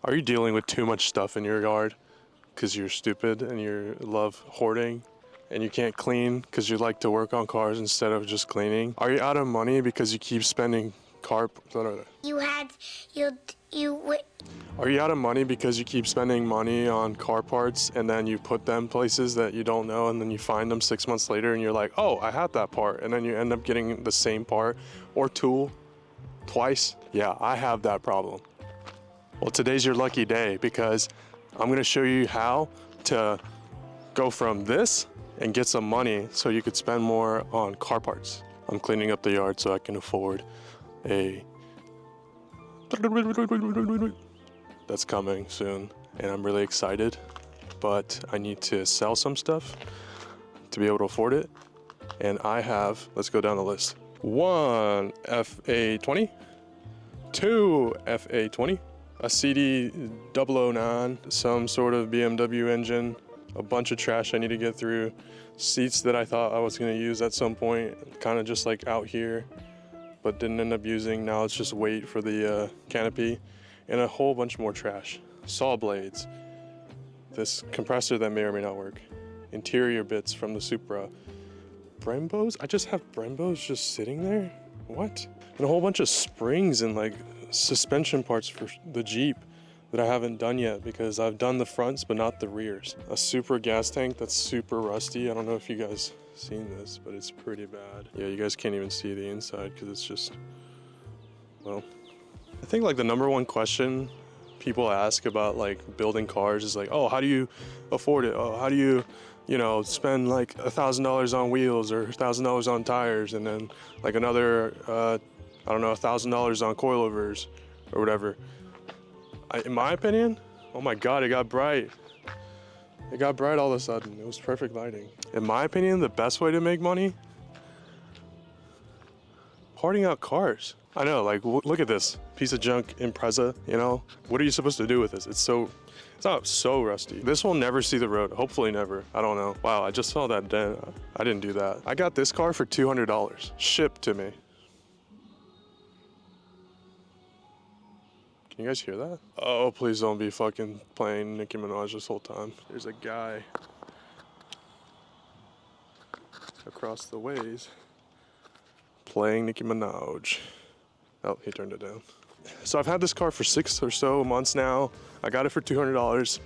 Are you dealing with too much stuff in your yard because you're stupid and you love hoarding and you can't clean because you like to work on cars instead of just cleaning? Are you out of money because you keep spending Are you out of money because you keep spending money on car parts and then you put them places that you don't know and then you find them 6 months later and you're like, oh, I had that part, and then you end up getting the same part or tool twice? Yeah, I have that problem. Well, today's your lucky day because I'm gonna show you how to go from this and get some money so you could spend more on car parts. I'm cleaning up the yard so I can afford a that's coming soon, and I'm really excited, but I need to sell some stuff to be able to afford it. And I have, let's go down the list. 1 FA20, 2 FA20, a CD009, some sort of BMW engine, a bunch of trash I need to get through, seats that I thought I was gonna use at some point, kind of just like out here, but didn't end up using. Now it's just weight for the canopy, and a whole bunch more trash. Saw blades, this compressor that may or may not work, interior bits from the Supra, Brembos. I just have Brembos just sitting there? What? And a whole bunch of springs and like suspension parts for the Jeep that I haven't done yet because I've done the fronts but not the rears. A Supra gas tank that's super rusty. I don't know if you guys seen this, but it's pretty bad. Yeah, you guys can't even see the inside because it's just, well, I think like the #1 question people ask about like building cars is like, oh, how do you afford it? Oh, how do you, you know, spend like $1,000 on wheels or $1,000 on tires and then like another, I don't know, $1,000 on coilovers or whatever. In my opinion, oh my God, it got bright. It got bright all of a sudden. It was perfect lighting. In my opinion, the best way to make money, parting out cars. I know, like, look at this piece of junk Impreza, you know? What are you supposed to do with this? It's not so rusty. This will never see the road, hopefully never. I don't know. Wow, I just saw that dent. I didn't do that. I got this car for $200, shipped to me. Can you guys hear that? Oh, please don't be fucking playing Nicki Minaj this whole time. There's a guy across the ways playing Nicki Minaj. Oh, he turned it down. So I've had this car for 6 or so months now. I got it for $200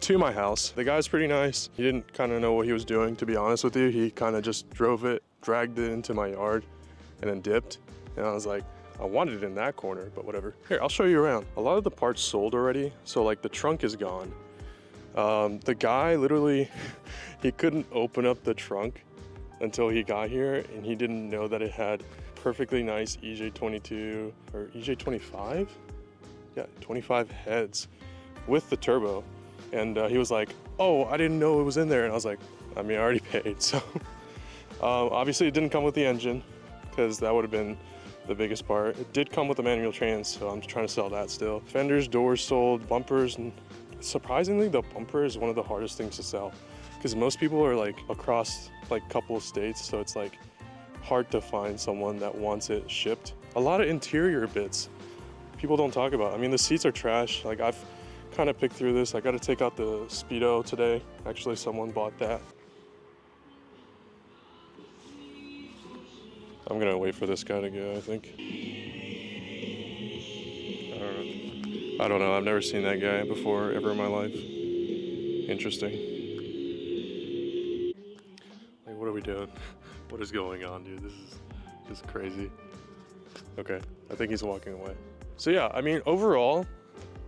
to my house. The guy's pretty nice. He didn't kind of know what he was doing, to be honest with you. He kind of just drove it, dragged it into my yard, and then dipped. And I was like, I wanted it in that corner, but whatever. Here, I'll show you around. A lot of the parts sold already, so like the trunk is gone. The guy literally, he couldn't open up the trunk until he got here, and he didn't know that it had perfectly nice EJ22 or EJ25? Yeah, 25 heads with the turbo. And he was like, oh, I didn't know it was in there. And I was like, I mean, I already paid, so. Obviously it didn't come with the engine because that would have been the biggest part. It did come with a manual trans, so I'm trying to sell that still. Fenders, doors sold, bumpers, and surprisingly, the bumper is one of the hardest things to sell because most people are like across like a couple of states, so it's like hard to find someone that wants it shipped. A lot of interior bits people don't talk about. I mean, the seats are trash. Like I've kind of picked through this. I got to take out the Speedo today. Actually, someone bought that. I'm gonna wait for this guy to go, I think. I don't know, I've never seen that guy before, ever in my life. Interesting. Like, what are we doing? What is going on, dude? This is just crazy. Okay, I think he's walking away. So yeah, I mean, overall,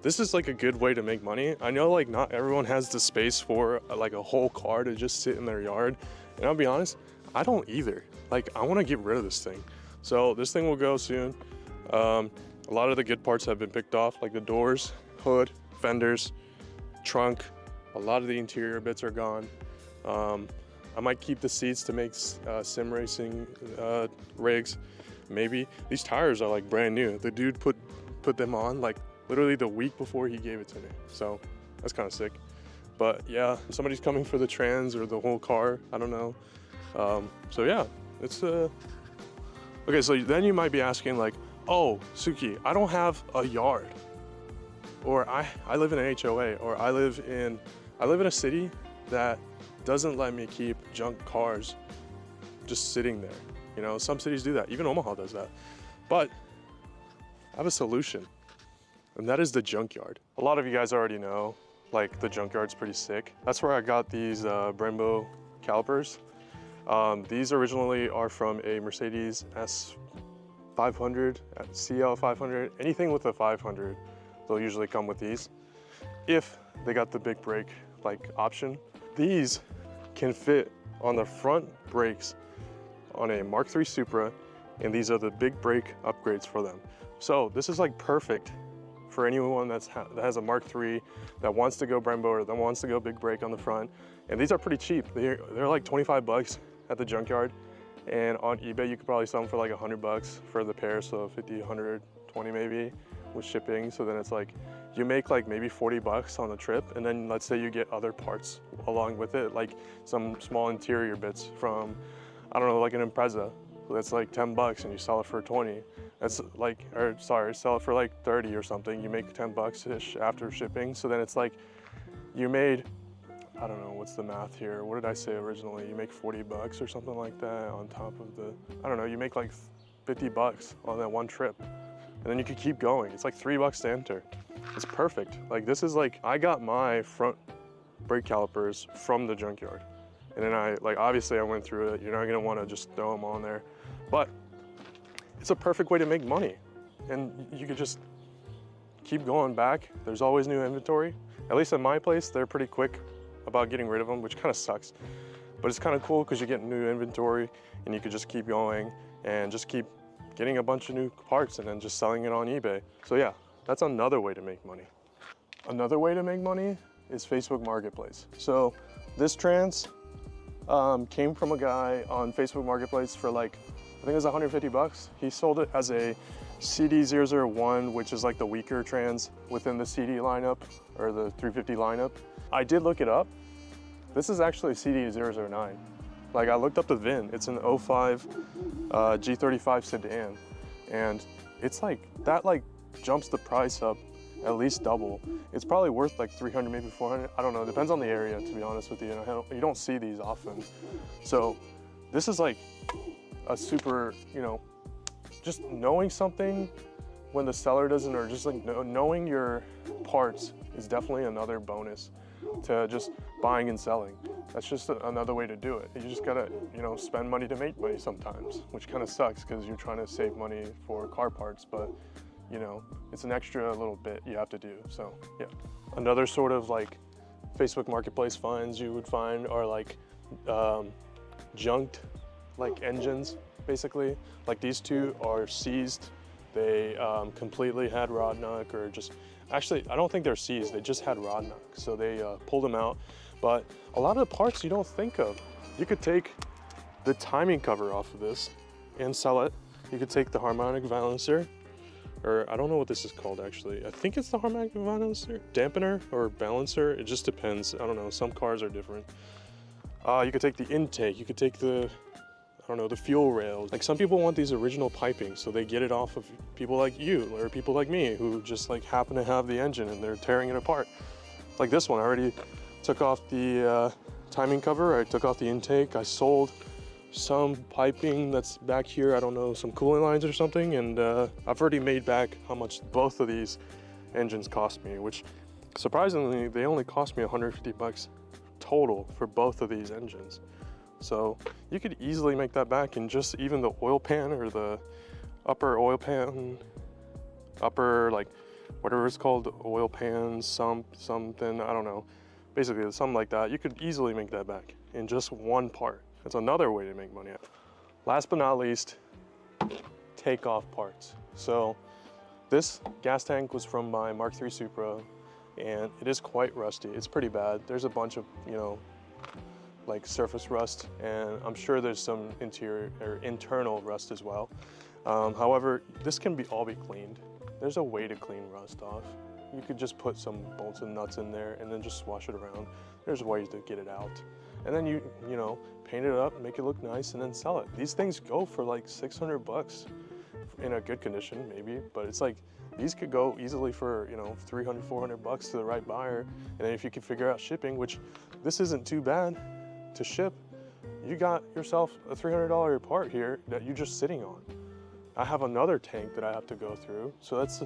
this is like a good way to make money. I know like not everyone has the space for like a whole car to just sit in their yard. And I'll be honest, I don't either. Like, I want to get rid of this thing. So this thing will go soon. A lot of the good parts have been picked off, like the doors, hood, fenders, trunk. A lot of the interior bits are gone. I might keep the seats to make sim racing rigs. Maybe. These tires are like brand new. The dude put them on like literally the week before he gave it to me. So that's kind of sick. But yeah, somebody's coming for the trans or the whole car. I don't know. So yeah, it's okay. So then you might be asking like, oh, Suki, I don't have a yard. Or I live in an HOA, or I live in a city that doesn't let me keep junk cars just sitting there. You know, some cities do that. Even Omaha does that. But I have a solution, and that is the junkyard. A lot of you guys already know, like, the junkyard's pretty sick. That's where I got these Brembo calipers. These originally are from a Mercedes S500, CL500, anything with a 500, they'll usually come with these. If they got the big brake like option, these can fit on the front brakes on a Mark III Supra, and these are the big brake upgrades for them. So this is like perfect for anyone that has a Mark III that wants to go Brembo or that wants to go big brake on the front. And these are pretty cheap. They're like 25 bucks at the junkyard. And on eBay, you could probably sell them for like 100 bucks for the pair. So 50, 120 maybe with shipping. So then it's like, you make like maybe 40 bucks on the trip. And then let's say you get other parts along with it, like some small interior bits from, I don't know, like an Impreza. That's like 10 bucks and you sell it for 20. That's like, or sorry, sell it for like 30 or something. You make 10 bucks-ish after shipping. So then it's like, you made, I don't know, what's the math here? What did I say originally? You make 40 bucks or something like that on top of the, I don't know, you make like 50 bucks on that one trip. And then you could keep going. It's like 3 bucks to enter. It's perfect. Like this is like, I got my front brake calipers from the junkyard. And then obviously I went through it. You're not gonna wanna just throw them on there. But it's a perfect way to make money. And you could just keep going back. There's always new inventory. At least at my place, they're pretty quick about getting rid of them, which kind of sucks. But it's kind of cool because you get new inventory and you could just keep going and just keep getting a bunch of new parts and then just selling it on eBay. So yeah, that's another way to make money. Another way to make money is Facebook Marketplace. So this trans came from a guy on Facebook Marketplace for like, I think it was 150 bucks. He sold it as a CD001, which is like the weaker trans within the CD lineup or the 350 lineup. I did look it up. This is actually CD009. Like I looked up the VIN. It's an 05 G35 sedan. And it's like, that like jumps the price up at least double. It's probably worth like 300, maybe 400. I don't know, it depends on the area, to be honest with you. And you don't see these often. So this is like a super, you know, just knowing something when the seller doesn't, or just like knowing your parts is definitely another bonus to just buying and selling. That's just another way to do it. You just gotta, you know, spend money to make money sometimes, which kind of sucks because you're trying to save money for car parts, but you know, it's an extra little bit you have to do. So yeah. Another sort of like Facebook Marketplace finds you would find are like junked like engines, basically. Like these two are seized. They completely had rod knock, or just, actually, I don't think they're seized, they just had rod knock. So they pulled them out. But a lot of the parts you don't think of. You could take the timing cover off of this and sell it. You could take the harmonic balancer, or I don't know what this is called actually. I think it's the harmonic balancer, dampener or balancer. It just depends. I don't know, some cars are different. You could take the intake, you could take the, I don't know, the fuel rails. Like some people want these original piping, so they get it off of people like you or people like me who just like happen to have the engine and they're tearing it apart. Like this one, I already took off the timing cover, I took off the intake, I sold some piping that's back here, I don't know, some cooling lines or something, and I've already made back how much both of these engines cost me, which surprisingly, they only cost me 150 bucks total for both of these engines. So you could easily make that back in just even the oil pan, or the upper oil pan, upper like whatever it's called, oil pan, something, I don't know. Basically something like that. You could easily make that back in just one part. That's another way to make money. Last but not least, take off parts. So this gas tank was from my Mark III Supra, and it is quite rusty. It's pretty bad. There's a bunch of, you know, like surface rust, and I'm sure there's some interior or internal rust as well. However, this can all be cleaned. There's a way to clean rust off. You could just put some bolts and nuts in there and then just swash it around. There's ways to get it out. And then you know, paint it up, make it look nice, and then sell it. These things go for like 600 bucks in a good condition, maybe, but it's like, these could go easily for, you know, 300, 400 bucks to the right buyer. And then if you can figure out shipping, which this isn't too bad to ship, you got yourself a $300 part here that you're just sitting on. I have another tank that I have to go through. So that's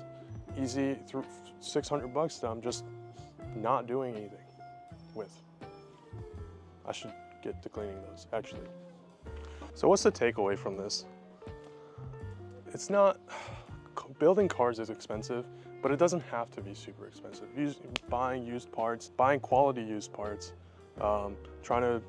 easy through 600 bucks that I'm just not doing anything with. I should get to cleaning those, actually. So what's the takeaway from this? It's not, building cars is expensive, but it doesn't have to be super expensive. Buying used parts, buying quality used parts, trying to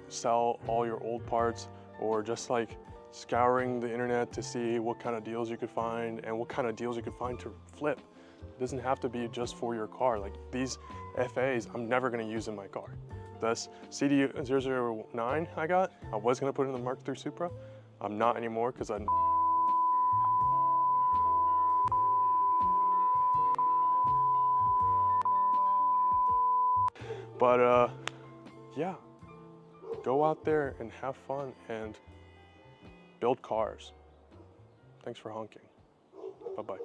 sell all your old parts, or just like scouring the internet to see what kind of deals you could find and what kind of deals you could find to flip. It doesn't have to be just for your car. Like these FAs, I'm never gonna use in my car. This CD009 I got, I was gonna put in the Mark III Supra. I'm not anymore because I But yeah, go out there and have fun and build cars. Thanks for honking. Bye-bye.